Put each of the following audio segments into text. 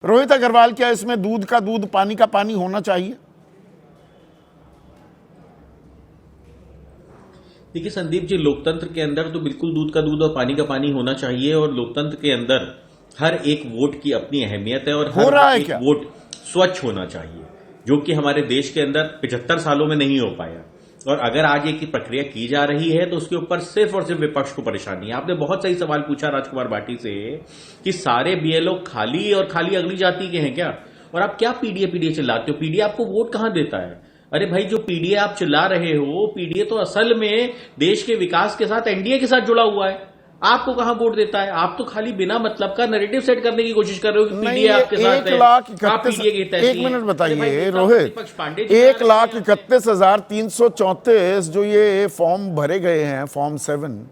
रोहित अग्रवाल, क्या इसमें दूध का दूध पानी का पानी होना चाहिए? देखिए संदीप जी, लोकतंत्र के अंदर तो बिल्कुल दूध का दूध और पानी का पानी होना चाहिए और लोकतंत्र के अंदर हर एक वोट की अपनी अहमियत है और हर एक वोट स्वच्छ होना चाहिए, जो कि हमारे देश के अंदर 75 सालों में नहीं हो पाया। और अगर आज एक प्रक्रिया की जा रही है तो उसके ऊपर सिर्फ और सिर्फ विपक्ष को परेशानी है। आपने बहुत सही सवाल पूछा राजकुमार भाटी से कि सारे बीएलओ खाली और खाली अगली जाति के हैं क्या, और आप क्या पीडीए चिल्लाते हो? पीडीए आपको वोट कहां देता है? अरे भाई, जो पीडीए आप चिल्ला रहे हो, पीडीए तो असल में देश के विकास के साथ एनडीए के साथ जुड़ा हुआ है। आपको कहां वोट देता है? आप तो खाली बिना मतलब का नैरेटिव सेट करने की कोशिश कर रहे हो कि पीडीए आपके साथ है। 1,31,000 एक मिनट बताइए रोहित, 1,31,334 जो ये फॉर्म भरे गए हैं, फॉर्म 7,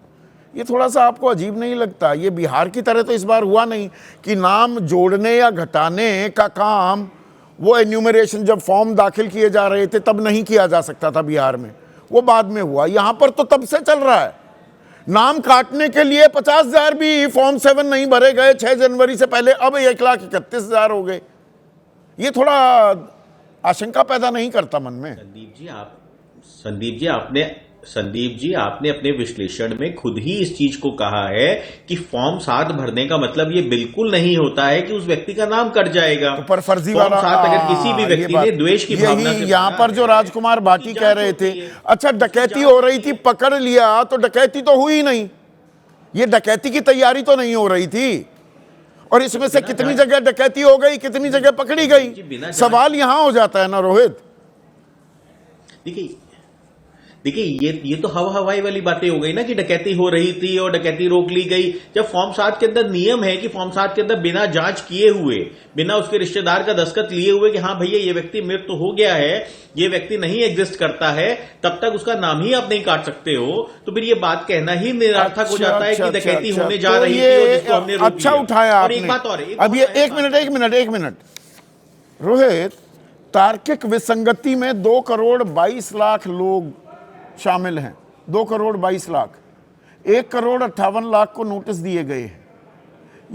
ये थोड़ा सा आपको अजीब नहीं लगता? ये बिहार की तरह तो इस बार हुआ नहीं कि नाम जोड़ने या घटाने का काम वो एन्यूमरेशन जब फॉर्म दाखिल किए जा रहे थे तब नहीं किया जा सकता था बिहार में, वो बाद में हुआ। यहां पर तो तब से चल रहा है। नाम काटने के लिए 50,000 भी फॉर्म 7 नहीं भरे गए 6 जनवरी से पहले, अब 1,31,000 हो गए। ये थोड़ा आशंका पैदा नहीं करता मन में? संदीप जी आपने अपने विश्लेषण में खुद ही इस चीज को कहा है कि फॉर्म 7 भरने का मतलब ये बिल्कुल नहीं होता है कि उस व्यक्ति का नाम कट जाएगा। तो पर फर्जी वाला अगर किसी भी व्यक्ति ने द्वेष की भावना से यहाँ पर जो राजकुमार भाटी कह रहे थे, अच्छा डकैती हो रही थी, पकड़ लिया, तो डकैती तो हुई नहीं, ये डकैती की तैयारी तो नहीं हो रही थी। और इसमें से कितनी जगह डकैती हो गई, कितनी जगह पकड़ी गई, सवाल यहां हो जाता है ना रोहित। देखिए ये तो हवाई वाली बातें हो गई ना कि डकैती हो रही थी और डकैती रोक ली गई, जब फॉर्म 7 के अंदर नियम है कि फॉर्म 7 के अंदर बिना जांच किए हुए, बिना उसके रिश्तेदार का दस्तखत लिए हुए कि हाँ भैया ये व्यक्ति मृत हो गया है, ये व्यक्ति नहीं एग्जिस्ट करता है, तब तक उसका नाम ही आप नहीं काट सकते हो। तो फिर ये बात कहना ही निरर्थक हो जाता है कि डकैती होने जा रही थी और जिसको हमने रोक लिया। अच्छा उठाया आपने। एक बात और, अब ये एक मिनट रोहित, तार्किक विसंगति में 2,22,00,000 लोग शामिल हैं, 2,22,00,000, 1,58,00,000 को नोटिस दिए गए हैं।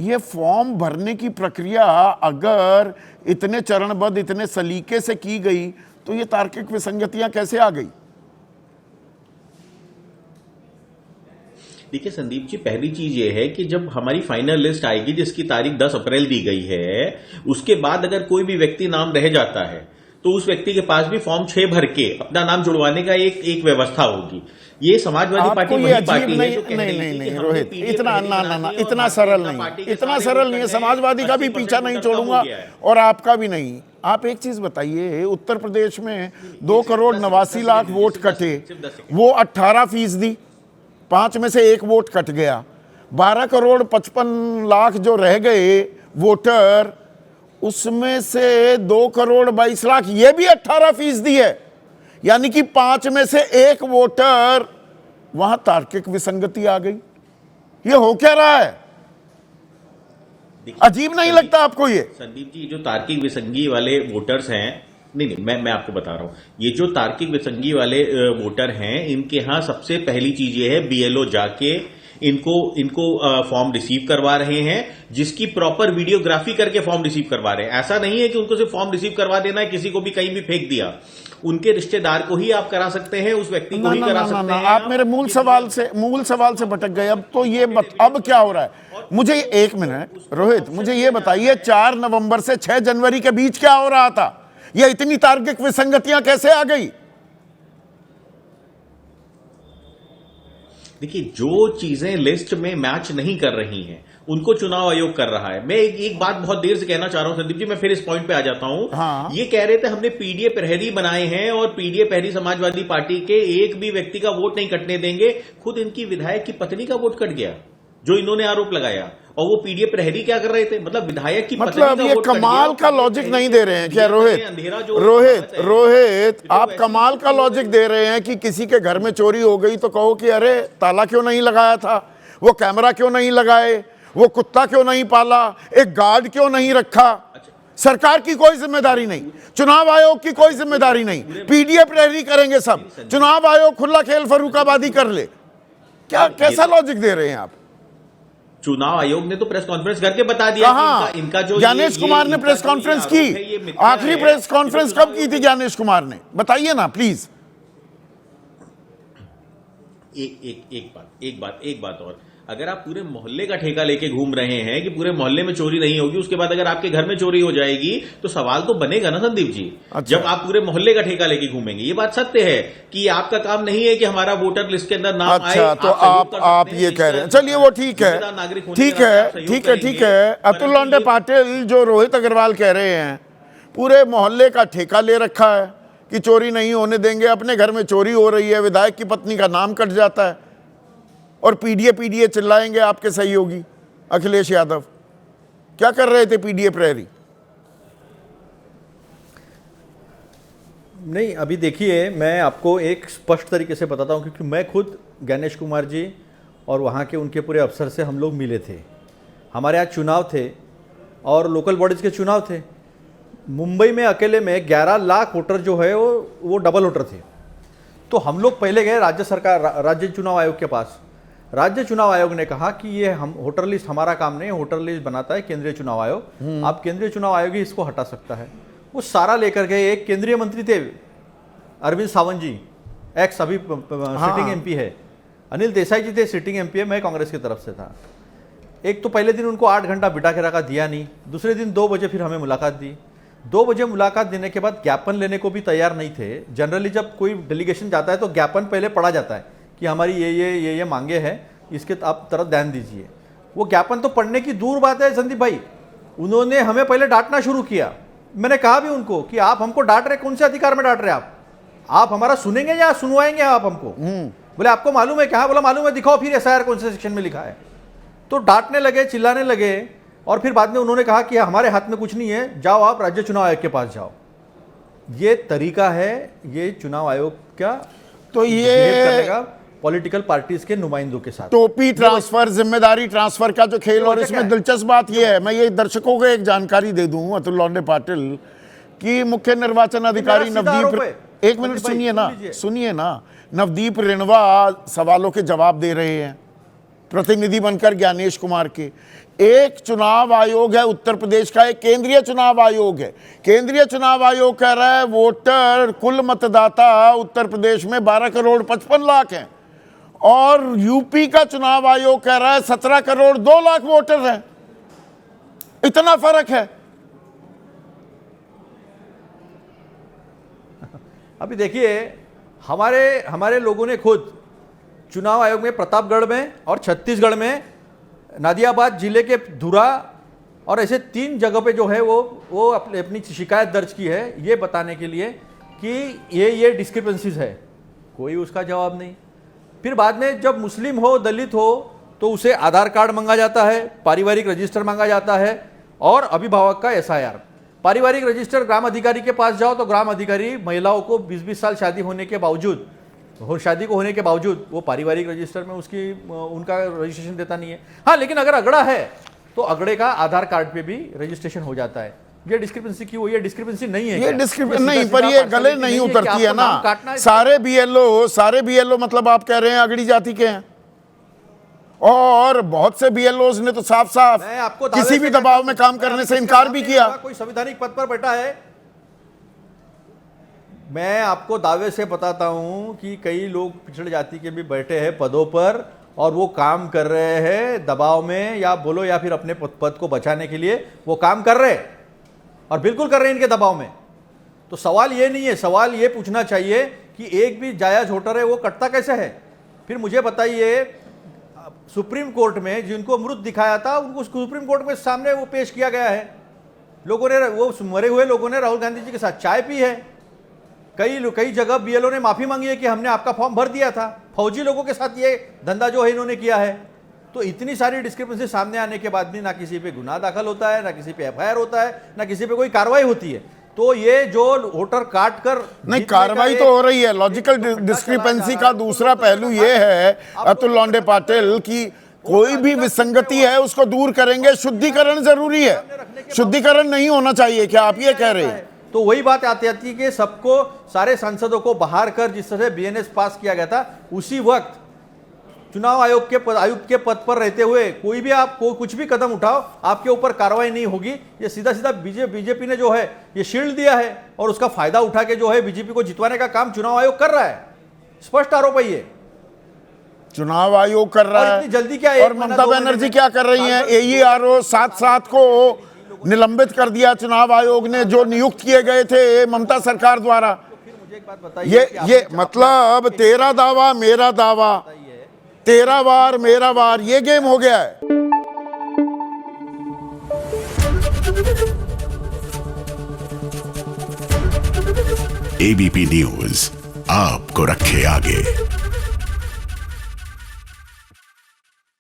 ये फॉर्म भरने की प्रक्रिया अगर इतने चरणबद्ध, इतने सलीके से की गई तो ये तार्किक विसंगतियां कैसे आ गई? देखिए संदीप जी, पहली चीज ये है कि जब हमारी फाइनल लिस्ट आएगी जिसकी तारीख 10 अप्रैल दी गई है, उसके बाद अगर कोई भी व्यक्ति नाम रह जाता है तो उस व्यक्ति के पास भी फॉर्म 6 भर के अपना नाम जुड़वाने का एक व्यवस्था होगी। ये समाजवादी पार्टी वही पार्टी है जो नहीं रोहित, इतना सरल नहीं है। समाजवादी का भी पीछा नहीं छोड़ूंगा और आपका भी नहीं। आप एक चीज बताइए, उत्तर प्रदेश में 2,89,00,000 वोट कटे, वो 18%, 5 में से 1 वोट कट गया। 12,55,00,000 जो रह गए वोटर, उसमें से 2,22,00,000 ये भी 18% है, यानी कि 5 में से 1 वोटर, वहां तार्किक विसंगति आ गई। ये हो क्या रहा है? अजीब नहीं लगता आपको ये? संदीप जी, जो तार्किक विसंगी वाले वोटर्स हैं, नहीं मैं आपको बता रहा हूं, ये जो तार्किक विसंगी वाले वोटर हैं, इनके यहां सबसे पहली चीज ये है, बीएलओ जाके इनको फॉर्म रिसीव करवा रहे हैं, जिसकी प्रॉपर वीडियोग्राफी करके फॉर्म रिसीव करवा रहे हैं। ऐसा नहीं है कि उनको सिर्फ फॉर्म रिसीव करवा देना है, किसी को भी कहीं भी फेंक दिया। उनके रिश्तेदार को ही आप करा सकते हैं, उस व्यक्ति को ही करा सकते हैं। आप मेरे मूल सवाल से भटक गए। अब तो ये अब क्या हो रहा है? मुझे 1 मिनट रोहित, मुझे ये बताइए, 4 नवंबर से 6 जनवरी के बीच क्या हो रहा था? ये इतनी तार्किक विसंगतियां कैसे आ गई? देखिए, जो चीजें लिस्ट में मैच नहीं कर रही हैं उनको चुनाव आयोग कर रहा है। मैं एक बात बहुत देर से कहना चाह रहा हूं संदीप जी, मैं फिर इस पॉइंट पे आ जाता हूं। हाँ। ये कह रहे थे हमने पीडीए प्रहरी बनाए हैं और पीडीए प्रहरी समाजवादी पार्टी के एक भी व्यक्ति का वोट नहीं कटने देंगे। खुद इनकी विधायक की पत्नी का वोट कट गया, जो इन्होंने आरोप लगाया, और वो पीडीए प्रहरी क्या कर रहे थे? मतलब विधायक की पत्नी का ये कमाल का लॉजिक नहीं दे रहे हैं क्या रोहित? आप कमाल का लॉजिक दे रहे हैं कि किसी के घर में चोरी हो गई तो कहो कि अरे ताला क्यों नहीं लगाया था, वो कैमरा क्यों नहीं लगाए, वो कुत्ता क्यों नहीं पाला, एक गार्ड क्यों नहीं रखा। सरकार की कोई जिम्मेदारी नहीं, चुनाव आयोग की कोई जिम्मेदारी नहीं, पीडीए प्रहरी करेंगे सब, चुनाव आयोग खुला खेल फर्रुखाबादी कर ले। क्या कैसा लॉजिक दे रहे हैं आप? चुनाव आयोग ने तो प्रेस कॉन्फ्रेंस करके बता दिया कि इनका जो ज्ञानेश कुमार ने प्रेस कॉन्फ्रेंस की, आखिरी प्रेस कॉन्फ्रेंस कब की थी ज्ञानेश कुमार ने, बताइए ना प्लीज। एक बात और, अगर आप पूरे मोहल्ले का ठेका लेके घूम रहे हैं कि पूरे मोहल्ले में चोरी नहीं होगी, उसके बाद अगर आपके घर में चोरी हो जाएगी तो सवाल तो बनेगा ना संदीप जी। अच्छा। जब आप पूरे मोहल्ले का ठेका लेके घूमेंगे, ये बात सत्य है कि आपका काम नहीं है कि हमारा वोटर लिस्ट के अंदर नाम आए। अच्छा, तो आप ये कह रहे हैं, चलिए वो ठीक है, ठीक है। अतुल लौंडे पाटिल जो रोहित अग्रवाल कह रहे हैं पूरे मोहल्ले का ठेका ले रखा है कि चोरी नहीं होने देंगे, अपने घर में चोरी हो रही है, विधायक की पत्नी का नाम कट जाता है और पीडीए चिल्लाएंगे आपके सहयोगी अखिलेश यादव। क्या कर रहे थे पीडीए प्रहरी? नहीं, अभी देखिए मैं आपको एक स्पष्ट तरीके से बताता हूँ, क्योंकि मैं खुद ज्ञानेश कुमार जी और वहाँ के उनके पूरे अफसर से हम लोग मिले थे। हमारे यहाँ चुनाव थे और लोकल बॉडीज़ के चुनाव थे। मुंबई में अकेले में 11 लाख वोटर जो है वो डबल वोटर थे। तो हम लोग पहले गए राज्य चुनाव आयोग के पास। राज्य चुनाव आयोग ने कहा कि ये हम वोटर लिस्ट हमारा काम नहीं है, वोटर लिस्ट बनाता है केंद्रीय चुनाव आयोग, आप केंद्रीय चुनाव आयोग ही इसको हटा सकता है। वो सारा लेकर गए। एक केंद्रीय मंत्री थे अरविंद सावंत जी, एक्स अभी सिटिंग एमपी है। अनिल देसाई जी थे, सिटिंग एमपी है, मैं कांग्रेस की तरफ से था। एक तो पहले दिन उनको 8 घंटा बिठा के रखा, दिया नहीं। दूसरे दिन 2 बजे फिर हमें मुलाकात दी। 2 बजे मुलाकात देने के बाद ज्ञापन लेने को भी तैयार नहीं थे। जनरली जब कोई डेलीगेशन जाता है तो ज्ञापन पहले पढ़ा जाता है कि हमारी ये मांगे हैं, इसके आप तरफ ध्यान दीजिए। वो ज्ञापन तो पढ़ने की दूर बात है संदीप भाई, उन्होंने हमें पहले डांटना शुरू किया। मैंने कहा भी उनको कि आप हमको डांट रहे, कौन से अधिकार में डांट रहे आप हमारा सुनेंगे या सुनवाएंगे आप हमको? बोले आपको मालूम है क्या? बोला मालूम है, दिखाओ फिर एसआईआर कौन से सेक्शन में लिखा है। तो डांटने लगे, चिल्लाने लगे और फिर बाद में उन्होंने कहा कि हमारे हाथ में कुछ नहीं है, जाओ आप राज्य चुनाव आयोग के पास जाओ। ये तरीका है ये चुनाव आयोग का, तो ये पॉलिटिकल पार्टीज के नुमाइंदों के साथ टोपी ट्रांसफर, जिम्मेदारी ट्रांसफर का जो खेल। और इसमें दिलचस्प बात यह है, मैं ये दर्शकों को एक जानकारी दे दूं अतुल लौंडे पाटिल कि मुख्य निर्वाचन अधिकारी नवदीप, एक मिनट सुनिए ना, नवदीप रिणवा सवालों के जवाब दे रहे हैं, प्रतिनिधि बनकर ज्ञानेश कुमार के। एक चुनाव आयोग है उत्तर प्रदेश का, एक केंद्रीय चुनाव आयोग है। केंद्रीय चुनाव आयोग कह रहा है वोटर, कुल मतदाता उत्तर प्रदेश में 12 करोड़ 55 लाख हैं और यूपी का चुनाव आयोग कह रहा है 17 करोड़ 2 लाख वोटर हैं। इतना फर्क है। अभी देखिए हमारे लोगों ने खुद चुनाव आयोग में प्रतापगढ़ में और छत्तीसगढ़ में नादियाबाद जिले के धुरा और ऐसे 3 जगह पे जो है वो अपनी शिकायत दर्ज की है, ये बताने के लिए कि ये डिस्क्रिपेंसीज है। कोई उसका जवाब नहीं। फिर बाद में जब मुस्लिम हो, दलित हो तो उसे आधार कार्ड मांगा जाता है, पारिवारिक रजिस्टर मांगा जाता है और अभिभावक का एसआईआर। पारिवारिक रजिस्टर ग्राम अधिकारी के पास जाओ तो ग्राम अधिकारी महिलाओं को 20-20 साल शादी होने के बावजूद वो पारिवारिक रजिस्टर में उनका रजिस्ट्रेशन देता नहीं है। हाँ, लेकिन अगर अगड़ा है तो अगड़े का आधार कार्ड पे भी रजिस्ट्रेशन हो जाता है। ये डिस्क्रिपेंसी क्यों? ये डिस्क्रिपेंसी नहीं है, ये डिस्क्रिपेंसी नहीं, पर ये गले नहीं उतरती है ना। सारे बीएलओ मतलब आप कह रहे हैं अगड़ी जाति के हैं और बहुत से बीएलओ ने तो साफ किसी भी दबाव में काम करने से इनकार भी किया। कोई संवैधानिक पद पर बैठा है, मैं आपको दावे से बताता हूं कि कई लोग पिछड़े जाति के भी बैठे हैं पदों पर और वो काम कर रहे हैं दबाव में, या बोलो या फिर अपने पद को बचाने के लिए वो काम कर रहे हैं और बिल्कुल कर रहे हैं इनके दबाव में। तो सवाल ये नहीं है, सवाल ये पूछना चाहिए कि एक भी जायज वोटर है वो कटता कैसे है। फिर मुझे बताइए, सुप्रीम कोर्ट में जिनको मृत दिखाया था उनको सुप्रीम कोर्ट में सामने वो पेश किया गया है। लोगों ने, वो मरे हुए लोगों ने राहुल गांधी जी के साथ चाय पी है। कई जगह बीएलओ ने माफी मांगी है कि हमने आपका फॉर्म भर दिया था। फौजी लोगों के साथ ये धंधा जो है इन्होंने किया है। तो इतनी सारी डिस्क्रिपेंसी सामने आने के बाद भी ना किसी पे गुनाह दाखिल होता है, ना किसी पे एफआईआर होता है, ना किसी पे कोई कार्रवाई होती है। तो ये जो वोटर काट कर नहीं, कार्रवाई तो हो रही है। लॉजिकल डिस्क्रिपेंसी का दूसरा पहलू ये है अतुल लौंडे पाटिल की कोई भी विसंगति है उसको दूर करेंगे। शुद्धिकरण जरूरी है, शुद्धिकरण नहीं होना चाहिए, क्या आप ये कह रहे हैं? तो वही बात आती है कि सबको, सारे सांसदों को बाहर कर जिस तरह बीएनएस पास किया गया था, उसी वक्त चुनाव आयोग के आयुक्त के पद पर रहते हुए कोई भी आपको कुछ भी कदम उठाओ, आपके ऊपर कार्रवाई नहीं होगी। ये सीधा सीधा बीजेपी ने जो है ये शील्ड दिया है और उसका फायदा उठा के जो है बीजेपी को जितवाने का काम चुनाव आयोग कर रहा है। स्पष्ट आरोप है ये। चुनाव आयोग कर रहा और है, इतनी जल्दी क्या है? और ममता बनर्जी क्या कर रही हैं? AERO 7 को निलंबित कर दिया चुनाव आयोग ने, जो नियुक्त किए गए थे ममता सरकार द्वारा। मुझे एक बात बताइए, ये मतलब तेरा दावा मेरा दावा, तेरा वार मेरा वार, ये गेम हो गया है। ABP न्यूज आपको रखे आगे।